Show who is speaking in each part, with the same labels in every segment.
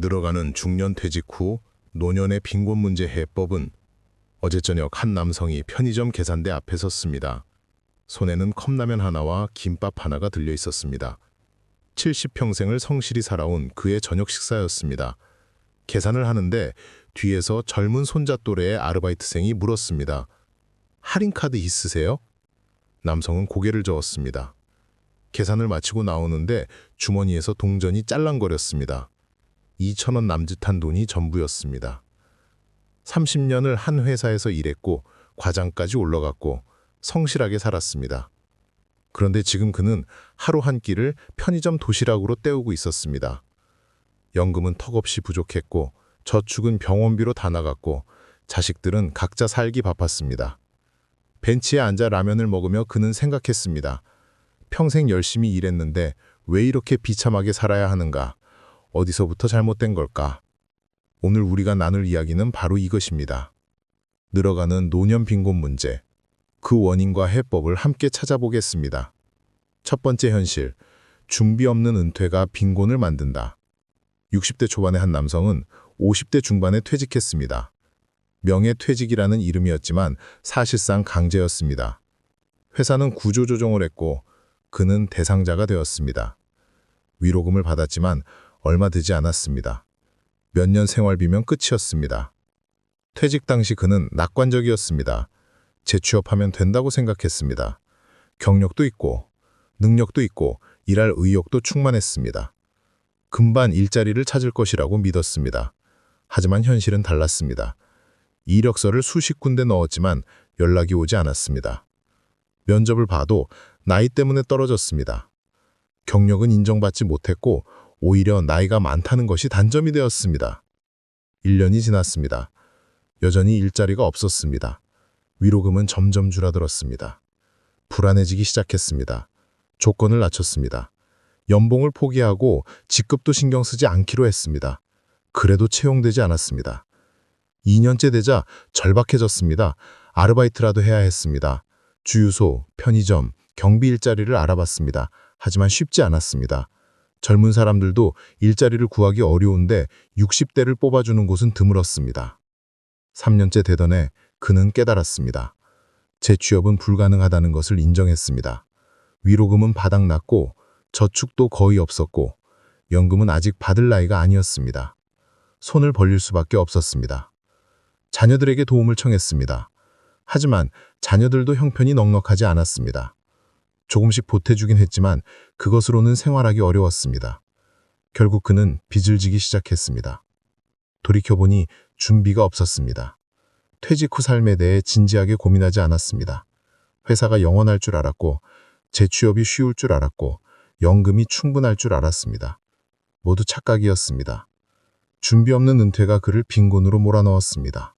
Speaker 1: 늘어가는 중년 퇴직 후 노년의 빈곤 문제 해법은 어제 저녁 한 남성이 편의점 계산대 앞에 섰습니다. 손에는 컵라면 하나와 김밥 하나가 들려 있었습니다. 70평생을 성실히 살아온 그의 저녁 식사였습니다. 계산을 하는데 뒤에서 젊은 손자 또래의 아르바이트생이 물었습니다. 할인카드 있으세요? 남성은 고개를 저었습니다. 계산을 마치고 나오는데 주머니에서 동전이 짤랑거렸습니다. 2,000원 남짓한 돈이 전부였습니다. 30년을 한 회사에서 일했고 과장까지 올라갔고 성실하게 살았습니다. 그런데 지금 그는 하루 한 끼를 편의점 도시락으로 때우고 있었습니다. 연금은 턱없이 부족했고 저축은 병원비로 다 나갔고 자식들은 각자 살기 바빴습니다. 벤치에 앉아 라면을 먹으며 그는 생각했습니다. 평생 열심히 일했는데 왜 이렇게 비참하게 살아야 하는가? 어디서부터 잘못된 걸까? 오늘 우리가 나눌 이야기는 바로 이것입니다. 늘어가는 노년 빈곤 문제. 그 원인과 해법을 함께 찾아보겠습니다. 첫 번째 현실, 준비 없는 은퇴가 빈곤을 만든다. 60대 초반의 한 남성은 50대 중반에 퇴직했습니다. 명예퇴직이라는 이름이었지만 사실상 강제였습니다. 회사는 구조조정을 했고 그는 대상자가 되었습니다. 위로금을 받았지만 얼마 되지 않았습니다. 몇 년 생활비면 끝이었습니다. 퇴직 당시 그는 낙관적이었습니다. 재취업하면 된다고 생각했습니다. 경력도 있고 능력도 있고 일할 의욕도 충만했습니다. 금방 일자리를 찾을 것이라고 믿었습니다. 하지만 현실은 달랐습니다. 이력서를 수십 군데 넣었지만 연락이 오지 않았습니다. 면접을 봐도 나이 때문에 떨어졌습니다. 경력은 인정받지 못했고 오히려 나이가 많다는 것이 단점이 되었습니다. 1년이 지났습니다. 여전히 일자리가 없었습니다. 위로금은 점점 줄어들었습니다. 불안해지기 시작했습니다. 조건을 낮췄습니다. 연봉을 포기하고 직급도 신경 쓰지 않기로 했습니다. 그래도 채용되지 않았습니다. 2년째 되자 절박해졌습니다. 아르바이트라도 해야 했습니다. 주유소, 편의점, 경비 일자리를 알아봤습니다. 하지만 쉽지 않았습니다. 젊은 사람들도 일자리를 구하기 어려운데 60대를 뽑아주는 곳은 드물었습니다. 3년째 되던 해 그는 깨달았습니다. 재취업은 불가능하다는 것을 인정했습니다. 위로금은 바닥났고 저축도 거의 없었고 연금은 아직 받을 나이가 아니었습니다. 손을 벌릴 수밖에 없었습니다. 자녀들에게 도움을 청했습니다. 하지만 자녀들도 형편이 넉넉하지 않았습니다. 조금씩 보태주긴 했지만 그것으로는 생활하기 어려웠습니다. 결국 그는 빚을 지기 시작했습니다. 돌이켜보니 준비가 없었습니다. 퇴직 후 삶에 대해 진지하게 고민하지 않았습니다. 회사가 영원할 줄 알았고 재취업이 쉬울 줄 알았고 연금이 충분할 줄 알았습니다. 모두 착각이었습니다. 준비 없는 은퇴가 그를 빈곤으로 몰아넣었습니다.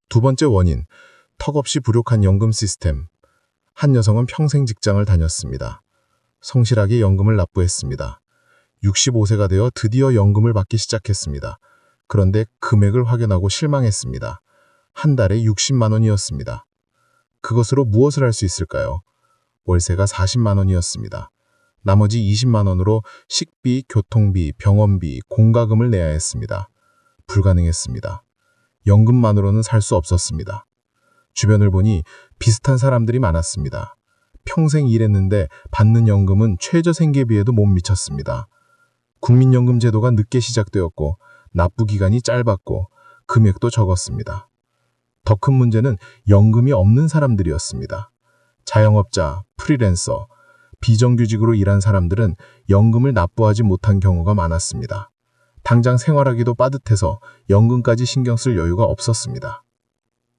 Speaker 1: 두 번째 원인, 턱없이 부족한 연금 시스템. 한 여성은 평생 직장을 다녔습니다. 성실하게 연금을 납부했습니다. 65세가 되어 드디어 연금을 받기 시작했습니다. 그런데 금액을 확인하고 실망했습니다. 한 달에 60만 원이었습니다. 그것으로 무엇을 할 수 있을까요? 월세가 40만 원이었습니다. 나머지 20만 원으로 식비, 교통비, 병원비, 공과금을 내야 했습니다. 불가능했습니다. 연금만으로는 살 수 없었습니다. 주변을 보니 비슷한 사람들이 많았습니다. 평생 일했는데 받는 연금은 최저생계비에도 못 미쳤습니다. 국민연금 제도가 늦게 시작되었고 납부 기간이 짧았고 금액도 적었습니다. 더 큰 문제는 연금이 없는 사람들이었습니다. 자영업자, 프리랜서, 비정규직으로 일한 사람들은 연금을 납부하지 못한 경우가 많았습니다. 당장 생활하기도 빠듯해서 연금까지 신경 쓸 여유가 없었습니다.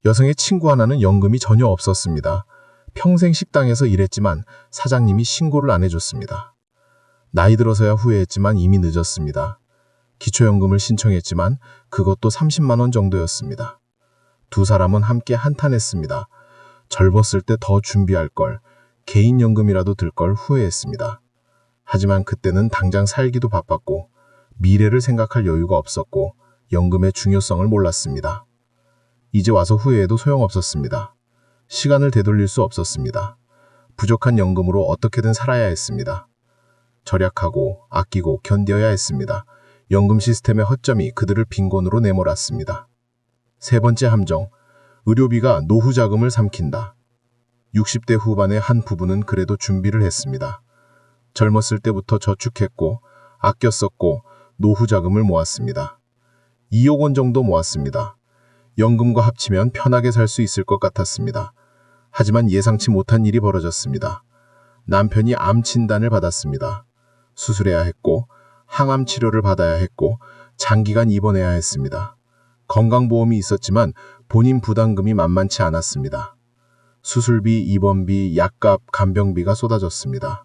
Speaker 1: 여성의 친구 하나는 연금이 전혀 없었습니다. 평생 식당에서 일했지만 사장님이 신고를 안 해줬습니다. 나이 들어서야 후회했지만 이미 늦었습니다. 기초연금을 신청했지만 그것도 30만 원 정도였습니다. 두 사람은 함께 한탄했습니다. 젊었을 때 더 준비할 걸, 개인연금이라도 들 걸 후회했습니다. 하지만 그때는 당장 살기도 바빴고 미래를 생각할 여유가 없었고 연금의 중요성을 몰랐습니다. 이제 와서 후회해도 소용없었습니다. 시간을 되돌릴 수 없었습니다. 부족한 연금으로 어떻게든 살아야 했습니다. 절약하고 아끼고 견뎌야 했습니다. 연금 시스템의 허점이 그들을 빈곤으로 내몰았습니다. 세 번째 함정, 의료비가 노후 자금을 삼킨다. 60대 후반의 한 부부는 그래도 준비를 했습니다. 젊었을 때부터 저축했고 아껴 썼고 노후 자금을 모았습니다. 2억 원 정도 모았습니다. 연금과 합치면 편하게 살 수 있을 것 같았습니다. 하지만 예상치 못한 일이 벌어졌습니다. 남편이 암 진단을 받았습니다. 수술해야 했고 항암 치료를 받아야 했고 장기간 입원해야 했습니다. 건강보험이 있었지만 본인 부담금이 만만치 않았습니다. 수술비, 입원비, 약값, 간병비가 쏟아졌습니다.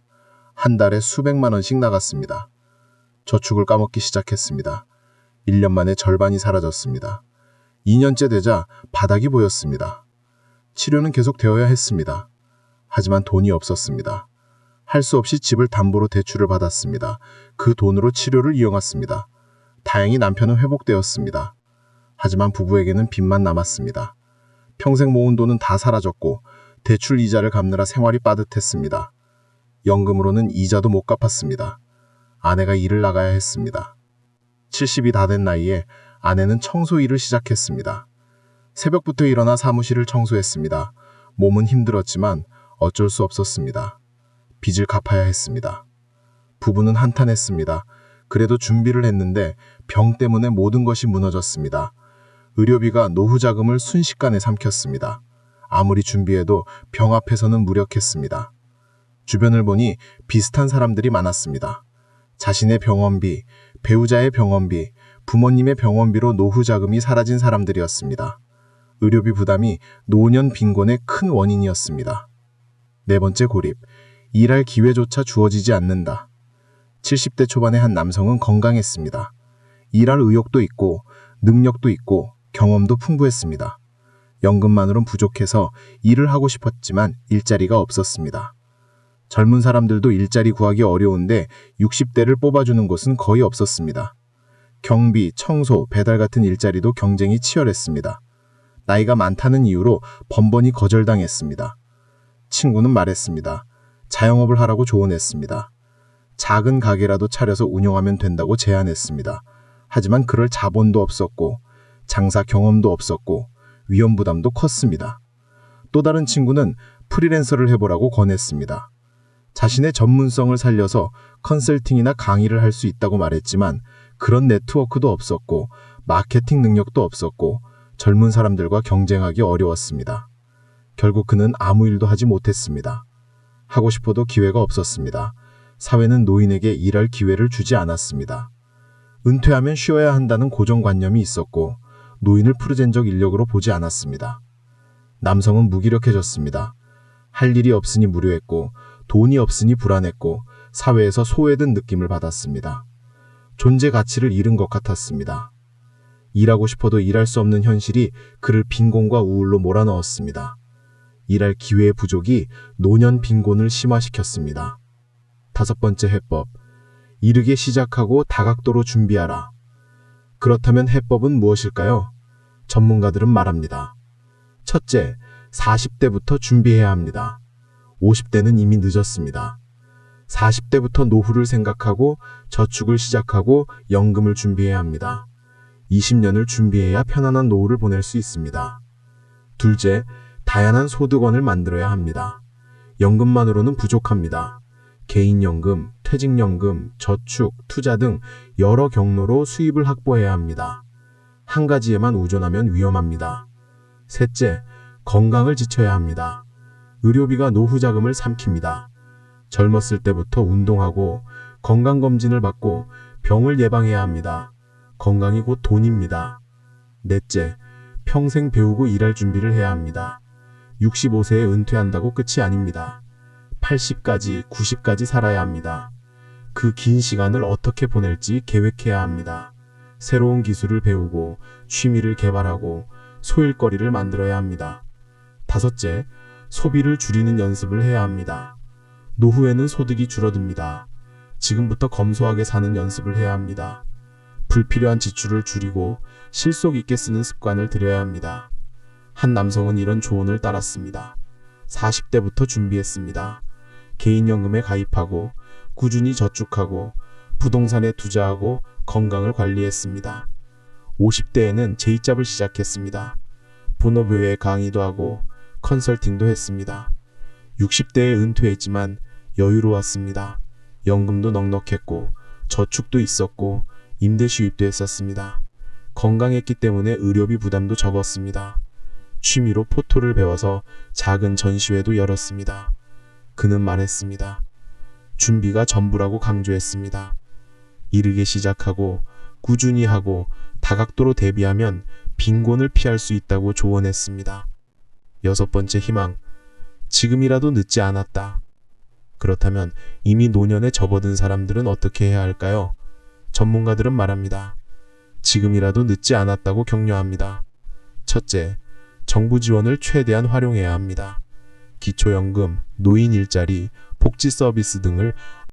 Speaker 1: 한 달에 수백만 원씩 나갔습니다. 저축을 까먹기 시작했습니다. 1년 만에 절반이 사라졌습니다. 2년째 되자 바닥이 보였습니다. 치료는 계속 되어야 했습니다. 하지만 돈이 없었습니다. 할 수 없이 집을 담보로 대출을 받았습니다. 그 돈으로 치료를 이용했습니다. 다행히 남편은 회복되었습니다. 하지만 부부에게는 빚만 남았습니다. 평생 모은 돈은 다 사라졌고 대출 이자를 갚느라 생활이 빠듯했습니다. 연금으로는 이자도 못 갚았습니다. 아내가 일을 나가야 했습니다. 70이 다 된 나이에 아내는 청소 일을 시작했습니다. 새벽부터 일어나 사무실을 청소했습니다. 몸은 힘들었지만 어쩔 수 없었습니다. 빚을 갚아야 했습니다. 부부는 한탄했습니다. 그래도 준비를 했는데 병 때문에 모든 것이 무너졌습니다. 의료비가 노후 자금을 순식간에 삼켰습니다. 아무리 준비해도 병 앞에서는 무력했습니다. 주변을 보니 비슷한 사람들이 많았습니다. 자신의 병원비, 배우자의 병원비, 부모님의 병원비로 노후 자금이 사라진 사람들이었습니다. 의료비 부담이 노년 빈곤의 큰 원인이었습니다. 네 번째 고립, 일할 기회조차 주어지지 않는다. 70대 초반의 한 남성은 건강했습니다. 일할 의욕도 있고 능력도 있고 경험도 풍부했습니다. 연금만으론 부족해서 일을 하고 싶었지만 일자리가 없었습니다. 젊은 사람들도 일자리 구하기 어려운데 60대를 뽑아주는 곳은 거의 없었습니다. 경비, 청소, 배달 같은 일자리도 경쟁이 치열했습니다. 나이가 많다는 이유로 번번이 거절당했습니다. 친구는 말했습니다. 자영업을 하라고 조언했습니다. 작은 가게라도 차려서 운영하면 된다고 제안했습니다. 하지만 그럴 자본도 없었고 장사 경험도 없었고 위험 부담도 컸습니다. 또 다른 친구는 프리랜서를 해보라고 권했습니다. 자신의 전문성을 살려서 컨설팅이나 강의를 할 수 있다고 말했지만 그런 네트워크도 없었고 마케팅 능력도 없었고 젊은 사람들과 경쟁하기 어려웠습니다. 결국 그는 아무 일도 하지 못했습니다. 하고 싶어도 기회가 없었습니다. 사회는 노인에게 일할 기회를 주지 않았습니다. 은퇴하면 쉬어야 한다는 고정관념이 있었고 노인을 프루젠적 인력으로 보지 않았습니다. 남성은 무기력해졌습니다. 할 일이 없으니 무료했고 돈이 없으니 불안했고 사회에서 소외된 느낌을 받았습니다. 존재 가치를 잃은 것 같았습니다. 일하고 싶어도 일할 수 없는 현실이 그를 빈곤과 우울로 몰아넣었습니다. 일할 기회의 부족이 노년 빈곤을 심화시켰습니다. 다섯 번째 해법, 이르게 시작하고 다각도로 준비하라. 그렇다면 해법은 무엇일까요? 전문가들은 말합니다. 첫째, 40대부터 준비해야 합니다. 50대는 이미 늦었습니다. 40대부터 노후를 생각하고 저축을 시작하고 연금을 준비해야 합니다. 20년을 준비해야 편안한 노후를 보낼 수 있습니다. 둘째, 다양한 소득원을 만들어야 합니다. 연금만으로는 부족합니다. 개인연금, 퇴직연금, 저축, 투자 등 여러 경로로 수입을 확보해야 합니다. 한 가지에만 의존하면 위험합니다. 셋째, 건강을 지켜야 합니다. 의료비가 노후 자금을 삼킵니다. 젊었을 때부터 운동하고 건강검진을 받고 병을 예방해야 합니다. 건강이 곧 돈입니다. 넷째, 평생 배우고 일할 준비를 해야 합니다. 65세에 은퇴한다고 끝이 아닙니다. 80까지, 90까지 살아야 합니다. 그 긴 시간을 어떻게 보낼지 계획해야 합니다. 새로운 기술을 배우고 취미를 개발하고 소일거리를 만들어야 합니다. 다섯째, 소비를 줄이는 연습을 해야 합니다. 노후에는 소득이 줄어듭니다. 지금부터 검소하게 사는 연습을 해야 합니다. 불필요한 지출을 줄이고 실속 있게 쓰는 습관을 들여야 합니다. 한 남성은 이런 조언을 따랐습니다. 40대부터 준비했습니다. 개인연금에 가입하고 꾸준히 저축하고 부동산에 투자하고
Speaker 2: 건강을 관리했습니다. 50대에는 제이잡을 시작했습니다. 본업외에 강의도 하고 컨설팅도 했습니다. 60대에 은퇴했지만 여유로웠습니다. 연금도 넉넉했고 저축도 있었고 임대 수입도 했었습니다. 건강했기 때문에 의료비 부담도 적었습니다. 취미로 포토를 배워서 작은 전시회도 열었습니다. 그는 말했습니다. 준비가 전부라고 강조했습니다. 이르게 시작하고 꾸준히 하고 다각도로 대비하면 빈곤을 피할 수 있다고 조언했습니다. 6번째 희망. 지금이라도 늦지 않았다. 그렇다면 이미 노년에 접어든 사람들은 어떻게 해야 할까요? 전문가들은 말합니다. 지금이라도 늦지 않았다고 격려합니다. 첫째, 정부 지원을 최대한 활용해야 합니다. 기초연금, 노인 일자리, 복지 서비스 등을